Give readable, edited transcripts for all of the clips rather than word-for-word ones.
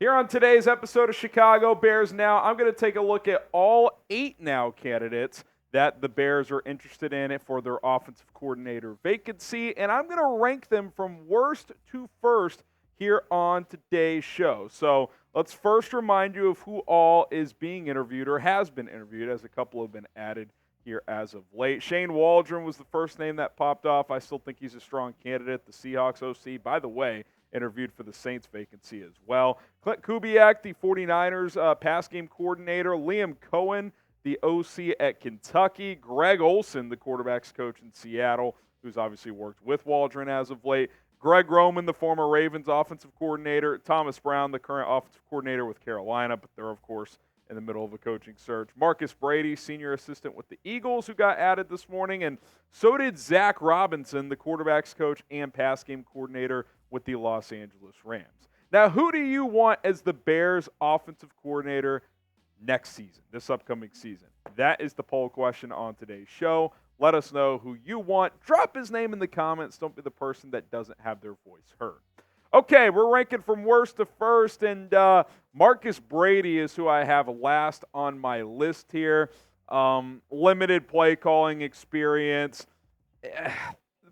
Here on today's episode of Chicago Bears Now, I'm going to take a look at all 8 now candidates that the Bears are interested in for their offensive coordinator vacancy, and I'm going to rank them from worst to first here on today's show. So let's first remind you of who all is being interviewed or has been interviewed, as a couple have been added here as of late. Shane Waldron was the first name that popped off. I still think he's a strong candidate. The Seahawks OC, by the way, interviewed for the Saints vacancy as well. Klint Kubiak, the 49ers pass game coordinator. Liam Cohen, the OC at Kentucky. Greg Olson, the quarterback's coach in Seattle, who's obviously worked with Waldron as of late. Greg Roman, the former Ravens offensive coordinator. Thomas Brown, the current offensive coordinator with Carolina, but they're, of course, in the middle of a coaching search. Marcus Brady, senior assistant with the Eagles, who got added this morning. And so did Zack Robinson, the quarterback's coach and pass game coordinator with the Los Angeles Rams. Now, who do you want as the Bears offensive coordinator next season, this upcoming season? That is the poll question on today's show. Let us know who you want. Drop his name in the comments. Don't be the person that doesn't have their voice heard. Okay, we're ranking from worst to first, and Marcus Brady is who I have last on my list here. Limited play calling experience.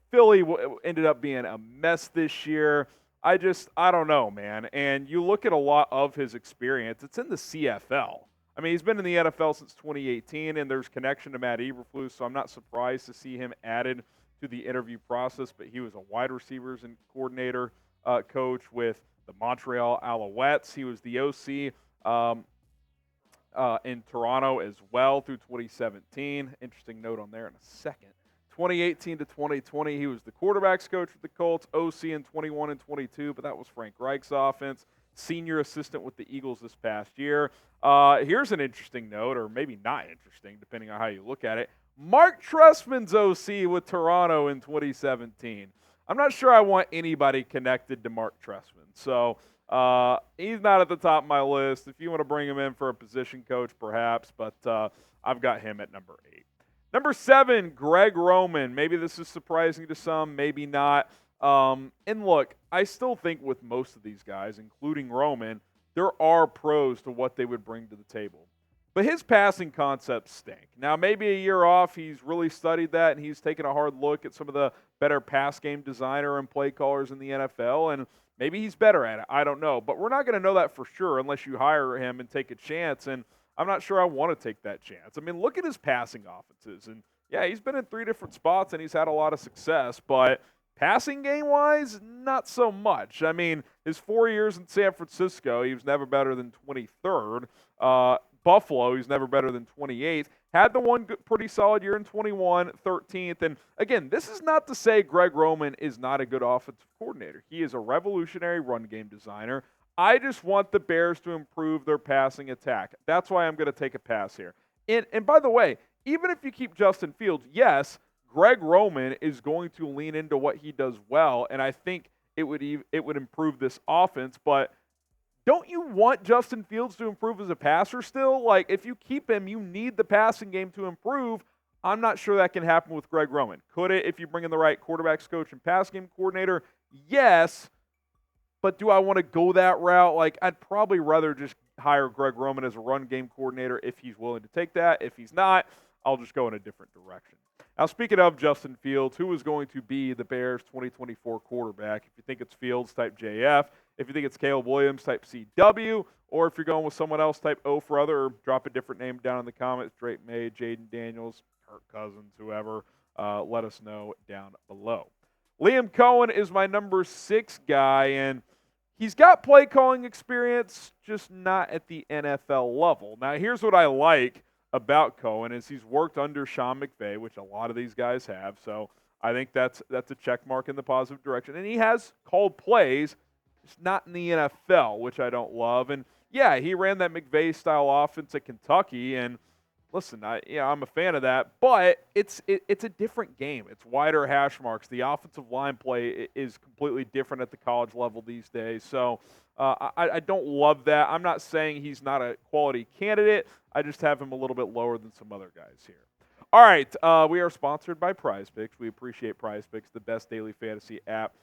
Philly ended up being a mess this year. I don't know, man. And you look at a lot of his experience, it's in the CFL. I mean, he's been in the NFL since 2018, and there's connection to Matt Eberflus, so I'm not surprised to see him added to the interview process, but he was a wide receivers and coordinator coach with the Montreal Alouettes. He was the OC in Toronto as well through 2017. Interesting note on there in a second. 2018 to 2020, he was the quarterback's coach with the Colts, OC in 21 and 22, but that was Frank Reich's offense. Senior assistant with the Eagles this past year. Here's an interesting note, or maybe not interesting, depending on how you look at it. Mark Trestman's OC with Toronto in 2017. I'm not sure I want anybody connected to Mark Trestman, so he's not at the top of my list. If you want to bring him in for a position coach, perhaps, but I've got him at number 8. Number 7, Greg Roman. Maybe this is surprising to some, maybe not. And look, I still think with most of these guys, including Roman, there are pros to what they would bring to the table. But his passing concepts stink. Now, maybe a year off, he's really studied that, and he's taken a hard look at some of the better pass game designer and play callers in the NFL, and maybe he's better at it. I don't know. But we're not going to know that for sure unless you hire him and take a chance, and I'm not sure I want to take that chance. I mean, look at his passing offenses. And, yeah, he's been in 3 different spots, and he's had a lot of success, but passing game-wise, not so much. I mean, his 4 years in San Francisco, he was never better than 23rd. Buffalo, he's never better than 28th. Had the one pretty solid year in 21, 13th. And, again, this is not to say Greg Roman is not a good offensive coordinator. He is a revolutionary run game designer. I just want the Bears to improve their passing attack. That's why I'm going to take a pass here. And by the way, even if you keep Justin Fields, yes, Greg Roman is going to lean into what he does well, and I think it would improve this offense. But don't you want Justin Fields to improve as a passer still? Like, if you keep him, you need the passing game to improve. I'm not sure that can happen with Greg Roman. Could it if you bring in the right quarterback's coach and pass game coordinator? Yes. But do I want to go that route? Like, I'd probably rather just hire Greg Roman as a run game coordinator if he's willing to take that. If he's not, I'll just go in a different direction. Now, speaking of Justin Fields, who is going to be the Bears' 2024 quarterback? If you think it's Fields, type JF. If you think it's Caleb Williams, type CW. Or if you're going with someone else, type O for other, or drop a different name down in the comments. Drake May, Jaden Daniels, Kirk Cousins, whoever. Let us know down below. Liam Cohen is my number 6 guy, and he's got play calling experience, just not at the NFL level. Now, here's what I like about Cohen is he's worked under Sean McVay, which a lot of these guys have. So I think that's a check mark in the positive direction. And he has called plays, just not in the NFL, which I don't love. And yeah, he ran that McVay-style offense at Kentucky, and listen, I'm a fan of that, but it's a different game. It's wider hash marks. The offensive line play is completely different at the college level these days. So I don't love that. I'm not saying he's not a quality candidate. I just have him a little bit lower than some other guys here. All right, we are sponsored by Prize Picks. We appreciate Prize Picks, the best daily fantasy app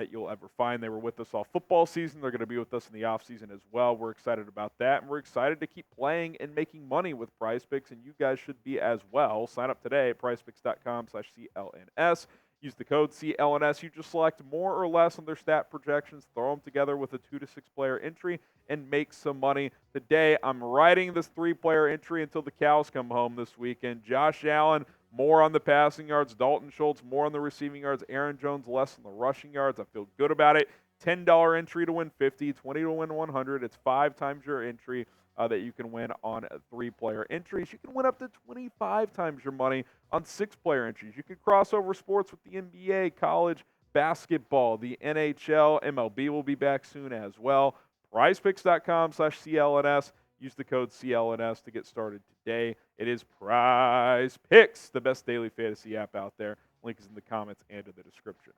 that you'll ever find. They were with us all football season. They're going to be with us in the offseason as well. We're excited about that, and we're excited to keep playing and making money with PrizePicks, and you guys should be as well. Sign up today at prizepicks.com/CLNS. Use the code CLNS. You just select more or less on their stat projections, throw them together with a 2 to 6 player entry, and make some money. Today, I'm writing this 3-player entry until the cows come home this weekend. Josh Allen, more on the passing yards. Dalton Schultz, more on the receiving yards. Aaron Jones, less on the rushing yards. I feel good about it. $10 entry to win 50, 20 to win 100. It's 5 times your entry that you can win on 3-player entries. You can win up to 25 times your money on 6-player entries. You can cross over sports with the NBA, college basketball, the NHL, MLB will be back soon as well. PrizePicks.com/CLNS. Use the code CLNS to get started today. It is PrizePicks, the best daily fantasy app out there. Link is in the comments and in the description.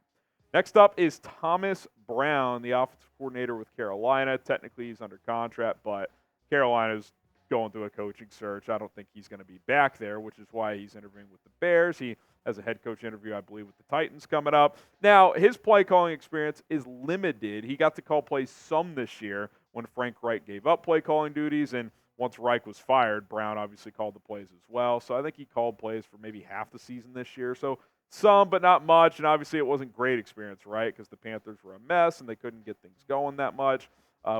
Next up is Thomas Brown, the offensive coordinator with Carolina. Technically, he's under contract, but Carolina's going through a coaching search. I don't think he's going to be back there, which is why he's interviewing with the Bears. He has a head coach interview, I believe, with the Titans coming up. Now, his play calling experience is limited. He got to call plays some this year when Frank Reich gave up play calling duties, and once Reich was fired, Brown obviously called the plays as well. So I think he called plays for maybe half the season this year. So some, but not much, and obviously it wasn't great experience, right, because the Panthers were a mess and they couldn't get things going that much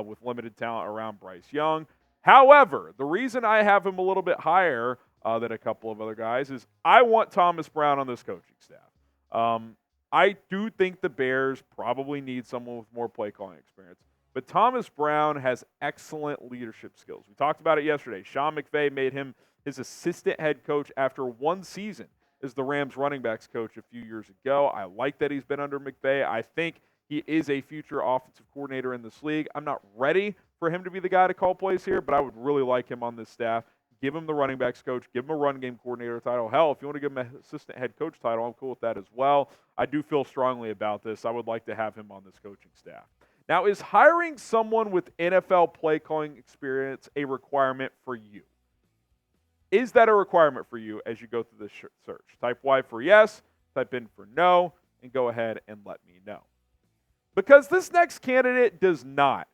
with limited talent around Bryce Young. However, the reason I have him a little bit higher than a couple of other guys is I want Thomas Brown on this coaching staff. I do think the Bears probably need someone with more play calling experience, but Thomas Brown has excellent leadership skills. We talked about it yesterday. Sean McVay made him his assistant head coach after 1 season as the Rams running backs coach a few years ago. I like that he's been under McVay. I think he is a future offensive coordinator in this league. I'm not ready for him to be the guy to call plays here, but I would really like him on this staff. Give him the running backs coach. Give him a run game coordinator title. Hell, if you want to give him an assistant head coach title, I'm cool with that as well. I do feel strongly about this. I would like to have him on this coaching staff. Now, is hiring someone with NFL play calling experience a requirement for you? Is that a requirement for you as you go through this search? Type Y for yes, type in for no, and go ahead and let me know. Because this next candidate does not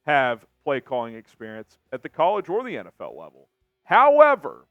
have play calling experience at the college or the NFL level. However,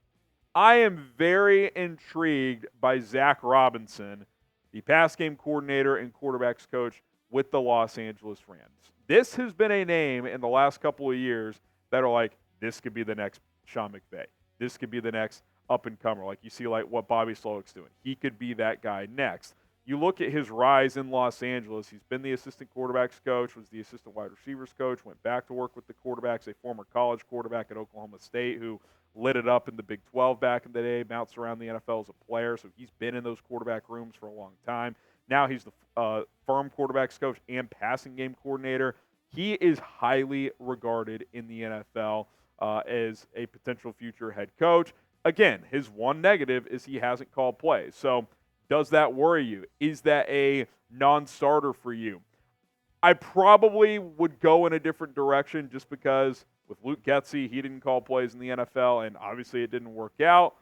I am very intrigued by Zack Robinson, the pass game coordinator and quarterbacks coach with the Los Angeles Rams. This has been a name in the last couple of years that are like, this could be the next Sean McVay. This could be the next up-and-comer. Like you see like what Bobby Slowick's doing. He could be that guy next. You look at his rise in Los Angeles. He's been the assistant quarterbacks coach, was the assistant wide receivers coach, went back to work with the quarterbacks, a former college quarterback at Oklahoma State who lit it up in the Big 12 back in the day, bounced around the NFL as a player, so he's been in those quarterback rooms for a long time. Now he's the firm quarterbacks coach and passing game coordinator. He is highly regarded in the NFL as a potential future head coach. Again, his one negative is he hasn't called plays. So does that worry you? Is that a non-starter for you? I probably would go in a different direction just because with Luke Getsy, he didn't call plays in the NFL, and obviously it didn't work out.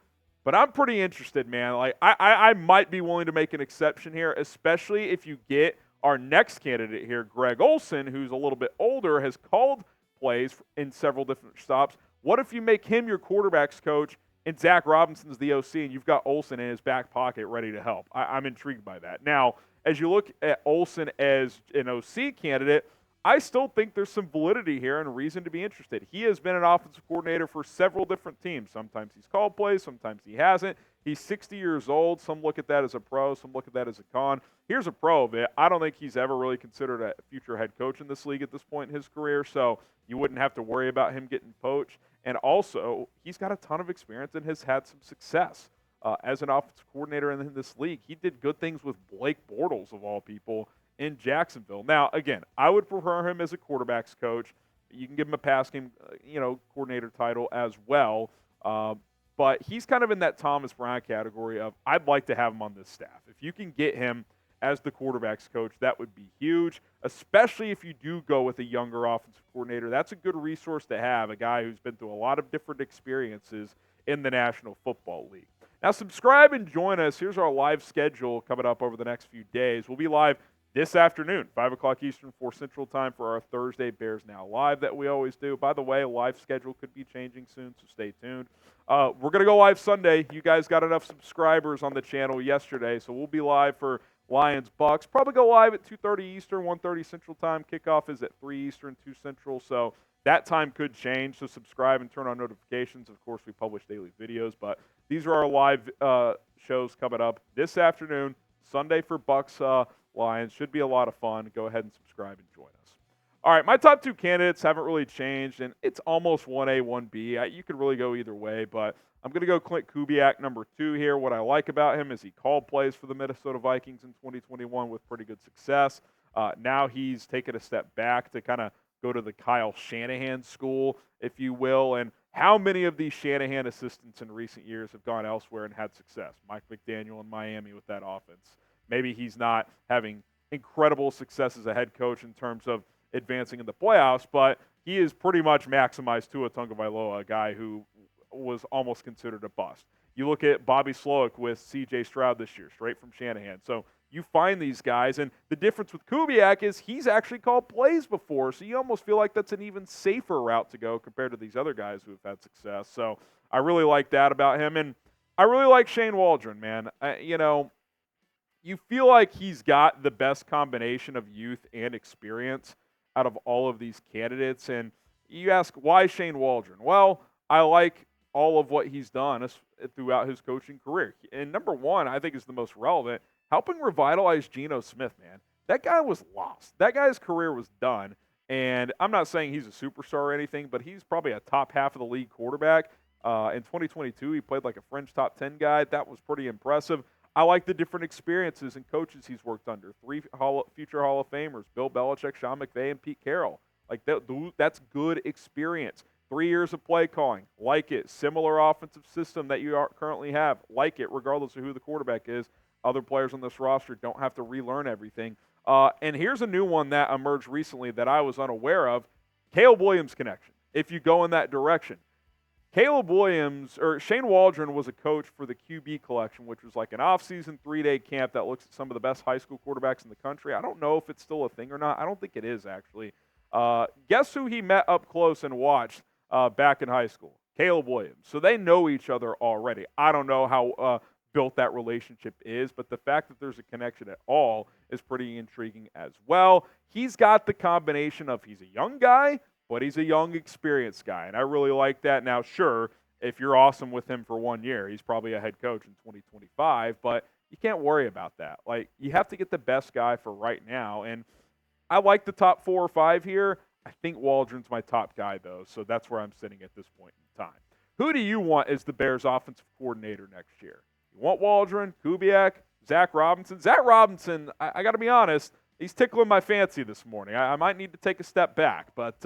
But I'm pretty interested, man. Like I might be willing to make an exception here, especially if you get our next candidate here, Greg Olson, who's a little bit older, has called plays in several different stops. What if you make him your quarterbacks coach and Zack Robinson's the OC, and you've got Olson in his back pocket ready to help? I'm intrigued by that. Now, as you look at Olson as an OC candidate, I still think there's some validity here and reason to be interested. He has been an offensive coordinator for several different teams. Sometimes he's called plays, sometimes he hasn't. He's 60 years old. Some look at that as a pro, some look at that as a con. Here's a pro of it. I don't think he's ever really considered a future head coach in this league at this point in his career, so you wouldn't have to worry about him getting poached. And also, he's got a ton of experience and has had some success as an offensive coordinator in this league. He did good things with Blake Bortles, of all people, in Jacksonville. Now, again, I would prefer him as a quarterbacks coach. You can give him a pass game, coordinator title as well. But he's kind of in that Thomas Brown category of I'd like to have him on this staff. If you can get him as the quarterbacks coach, that would be huge, especially if you do go with a younger offensive coordinator. That's a good resource to have, a guy who's been through a lot of different experiences in the National Football League. Now, subscribe and join us. Here's our live schedule coming up over the next few days. We'll be live this afternoon, 5 o'clock Eastern, 4 Central Time for our Thursday Bears Now Live that we always do. By the way, live schedule could be changing soon, so stay tuned. We're going to go live Sunday. You guys got enough subscribers on the channel yesterday, so we'll be live for Lions-Bucks. Probably go live at 2:30 Eastern, 1:30 Central Time. Kickoff is at 3 Eastern, 2 Central, so that time could change, so subscribe and turn on notifications. Of course, we publish daily videos, but these are our live shows coming up this afternoon, Sunday for Bucks Lions. Should be a lot of fun. Go ahead and subscribe and join us. All right, my top two candidates haven't really changed, and it's almost 1A, 1B. You could really go either way, but I'm going to go Klint Kubiak, number 2 here. What I like about him is he called plays for the Minnesota Vikings in 2021 with pretty good success. Now he's taken a step back to kind of go to the Kyle Shanahan school, if you will, and how many of these Shanahan assistants in recent years have gone elsewhere and had success? Mike McDaniel in Miami with that offense. Maybe he's not having incredible success as a head coach in terms of advancing in the playoffs, but he is pretty much maximized Tua Tagovailoa, a guy who was almost considered a bust. You look at Bobby Slowick with C.J. Stroud this year, straight from Shanahan. So you find these guys, and the difference with Kubiak is he's actually called plays before, so you almost feel like that's an even safer route to go compared to these other guys who have had success. So I really like that about him, and I really like Shane Waldron, man. You feel like he's got the best combination of youth and experience out of all of these candidates. And you ask, why Shane Waldron? Well, I like all of what he's done throughout his coaching career. And number one, I think is the most relevant, helping revitalize Geno Smith, man. That guy was lost. That guy's career was done. And I'm not saying he's a superstar or anything, but he's probably a top half of the league quarterback. In 2022, he played like a fringe top 10 guy. That was pretty impressive. I like the different experiences and coaches he's worked under. 3 future Hall of Famers, Bill Belichick, Sean McVay, and Pete Carroll. Like that's good experience. 3 years of play calling, like it. Similar offensive system that you currently have, like it, regardless of who the quarterback is. Other players on this roster don't have to relearn everything. And here's a new one that emerged recently that I was unaware of, Caleb Williams connection, if you go in that direction. Shane Waldron was a coach for the QB collection, which was like an off-season 3-day camp that looks at some of the best high school quarterbacks in the country. I don't know if it's still a thing or not. I don't think it is, actually. Guess who he met up close and watched back in high school? Caleb Williams. So they know each other already. I don't know how built that relationship is, but the fact that there's a connection at all is pretty intriguing as well. He's got the combination of he's a young guy, but he's a young, experienced guy, and I really like that. Now, sure, if you're awesome with him for 1 year, he's probably a head coach in 2025, but you can't worry about that. Like, you have to get the best guy for right now, and I like the top 4 or 5 here. I think Waldron's my top guy, though, so that's where I'm sitting at this point in time. Who do you want as the Bears' offensive coordinator next year? You want Waldron, Kubiak, Zack Robinson? Zack Robinson, I got to be honest, he's tickling my fancy this morning. I might need to take a step back, but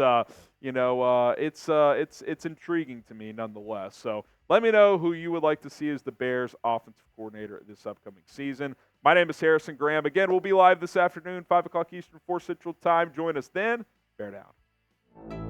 it's intriguing to me nonetheless. So let me know who you would like to see as the Bears' offensive coordinator this upcoming season. My name is Harrison Graham. Again, we'll be live this afternoon, 5 o'clock Eastern, 4 Central Time. Join us then. Bear down.